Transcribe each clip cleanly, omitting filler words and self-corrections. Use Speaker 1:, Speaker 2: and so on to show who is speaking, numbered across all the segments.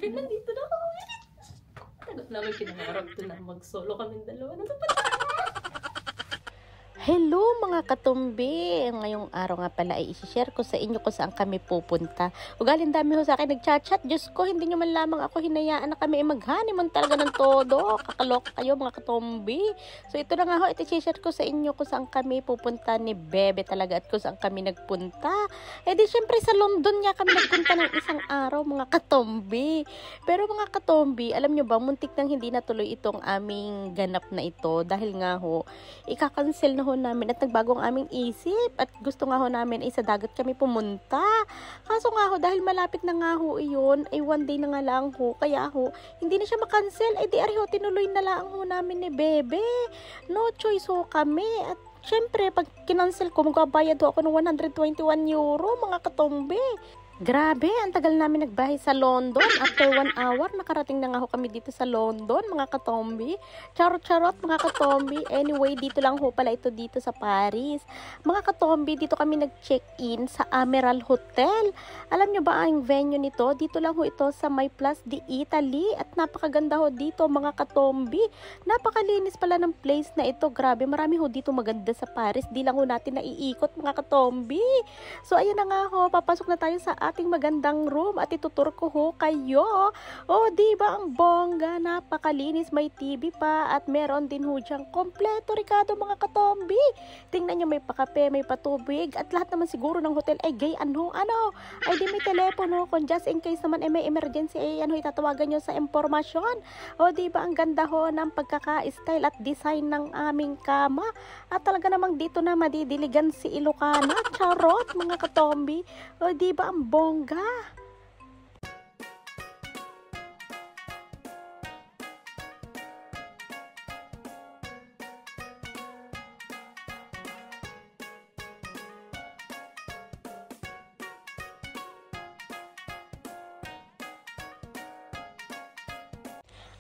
Speaker 1: Nandito na ako. Tagot namin kinangarap to na mag-solo kami dalawa.
Speaker 2: Hello mga katumbi! Ngayong araw nga pala ay isi-share ko sa inyo kung saan kami pupunta. Ugaling dami ho sa akin nag-chat-chat. Diyos ko, hindi nyo man lamang ako hinayaan na kami mag-honeymoon talaga ng todo. Kakaloka kayo mga katumbi. So ito na nga ho, iti-share ko sa inyo kung saan kami pupunta ni Bebe talaga at kung saan kami nagpunta. Eh di syempre sa London nga kami nagpunta ng isang araw mga katumbi. Pero mga katumbi, alam nyo ba, muntik nang hindi natuloy itong aming ganap na ito dahil nga ho, ika-cancel na ho namin at nagbago ang aming isip at gusto nga ho namin ay sa dagat kami pumunta. Kaso nga ho, dahil malapit na nga ho iyon, ay one day na nga lang ho, kaya ho, hindi na siya makancel, ay di ari ho, tinuloy na lang ho namin ni Bebe. No choice ho kami at syempre, pag kinancel ko, magbabayad ho ako ng 121 euro mga katombe. Grabe, ang tagal namin nagbahay sa London. After 1 hour, nakarating na nga ho kami dito sa London, mga katombi. Charot-charot, mga katombi. Anyway, dito lang ho pala ito dito sa Paris. Mga katombi, dito kami nag-check-in sa Emerald Hotel. Alam nyo ba ang venue nito? Dito lang ho ito sa My Place di Italy. At napakaganda ho dito, mga katombi. Napakalinis pala ng place na ito. Grabe, marami ho dito maganda sa Paris. Di lang ho natin naiikot, mga katombi. So, ayan na nga ho, papasok na tayo sa ating magandang room at itutur ko ho kayo. Oh, diba ang bongga, napakalinis, may TV pa at meron din ho diyang kompleto Ricardo mga katombi. Tingnan nyo, may pakape, may patubig at lahat naman siguro ng hotel ay gayan ho, ay di may telepono kung just in case naman may emergency ay itatawagan nyo sa impormasyon. Oh, diba ang ganda ho ng pagkaka-style at design ng aming kama at talaga namang dito na madidiligan si Ilocana. Charot mga katombi. Oh, diba ang bongga.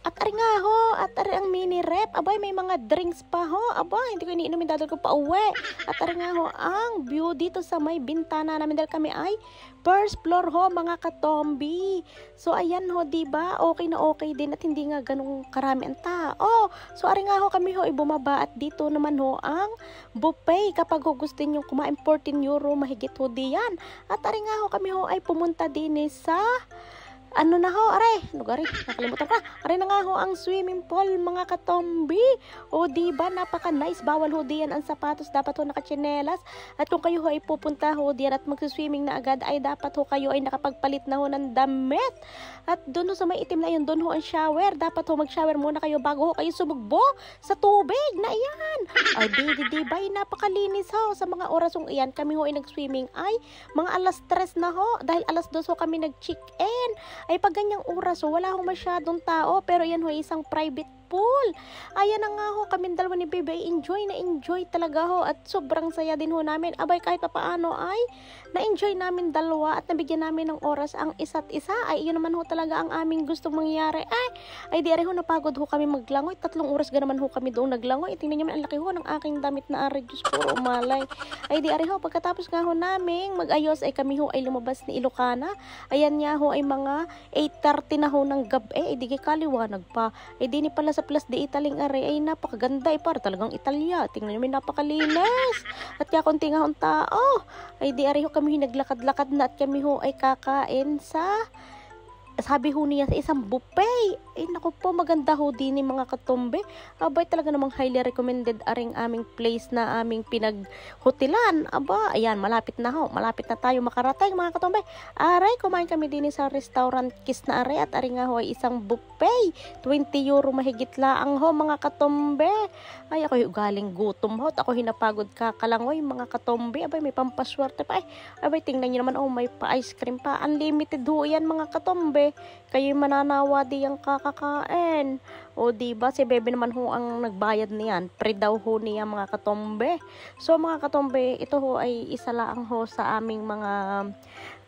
Speaker 2: At ari nga ho, at ari ang mini rep. Abay, may mga drinks pa ho. Abay, hindi ko iniinumin, dadal ko pa uwi. At ari nga ho, ang view dito sa may bintana namin dahil kami ay first floor ho, mga katombi. So, ayan ho, diba? Okay na okay din at hindi nga ganung karami ang tao. So, ari nga ho, kami ho ay bumaba at dito naman ho ang buffet. Kapag ho gusto nyo kumain 14 euro, mahigit ho diyan. At ari nga ho, kami ho ay pumunta din sa ano na ho, lugar nakalimutan ka. Are na nga ho ang swimming pool, mga katombi. O diba, napaka nice. Bawal ho diyan ang sapatos, dapat ho nakachinelas. At kung kayo ho ay pupunta ho diyan at mag-swimming na agad, ay dapat ho kayo ay nakapagpalit na ho ng damit. At doon ho sa may itim na yun, doon ho ang shower. Dapat ho mag-shower muna kayo bago ho kayo sumugbo sa tubig na iyan. Ay diba, napakalinis ho. Sa mga orasong iyan, kami ho ay nag-swimming ay mga alas 3 na ho. Dahil alas 2 ho kami nag-check-in. Ay pag ganyang oras, wala ho masyadong tao, pero yan ho isang private pool. Ayan na nga ho, kami dalawa ni Bebe, enjoy talaga ho at sobrang saya din ho namin. Abay, kahit pa paano ay na-enjoy namin dalawa at nabigyan namin ng oras ang isa't isa. Ay yun naman ho talaga ang aming gustong mangyari. Ay di ari ho, napagod ho kami maglangoy. 3 oras ganaman ho kami doon naglangoy. Tingnan niyo man, ang laki ho ng aking damit na ari, Diyos ko, umalay. Ay di ari ho, pagkatapos nga ho namin mag-ayos ay kami ho ay lumabas ni Ilocana. Ayan nga ho ay mga 8:30 na ho ng gabi. Ay di kaliwanag pa. Ay di ni pala sa Plus de Italing are ay napakaganda para talagang Italya. Tingnan niyo, may napakalinis. At kaya konti nga ang tao. Ay di ari ho kami naglakad-lakad na at kami ho ay kakain sa sabi ho niya sa isang buffet. Ay naku po, maganda ho din mga katombe. Abay, talaga namang highly recommended aring aming place na aming pinaghotelan. Aba, ayan, malapit na ho. Malapit na tayo makarating mga katombe. Aray, kumain kami din sa restaurant Kiss na are at aring nga ho ay isang buffet. 20 euro mahigit laang ho mga katombe. Ay, ako galing gutom ho. Ako hinapagod kakalangoy mga katombe. Abay, may pampaswerte pa. Abay, tingnan nyo naman, may pa-ice cream pa. Unlimited ho yan mga katombe. Kayo mananawa di ang kakakain. O diba, si Bebe naman ho ang nagbayad niyan. Pre daw ho niya mga katombe. So mga katombe, ito ho ay isa lang ho sa aming mga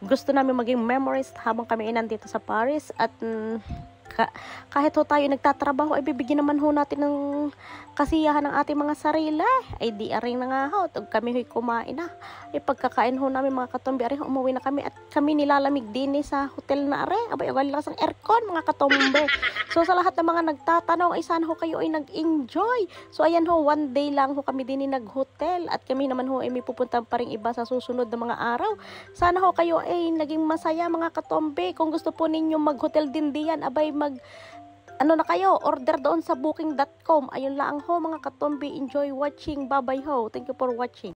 Speaker 2: gusto namin maging memories habang kami nandito sa Paris. At kahit ho tayo nagtatrabaho ay bibigyan naman ho natin ng kasiyahan ng ating mga sarili. Ay di aring na nga ho, kami ho'y kumain na. Ay pagkakain ho namin mga katombe, aring umuwi na kami at kami nilalamig din sa hotel na are. Abay, ang lakas ng aircon mga katombe. So sa lahat ng mga nagtatanong, ay sana ho kayo ay nag-enjoy. So ayan ho, one day lang ho kami din nag-hotel at kami naman ho ay may pupunta pa rin iba sa susunod na mga araw. Sana ho kayo ay naging masaya mga katombe. Kung gusto po ninyo mag-hotel din diyan, abay ano na kayo, order doon sa booking.com. Ayun lang ho mga katombe, enjoy watching. Bye bye ho. Thank you for watching.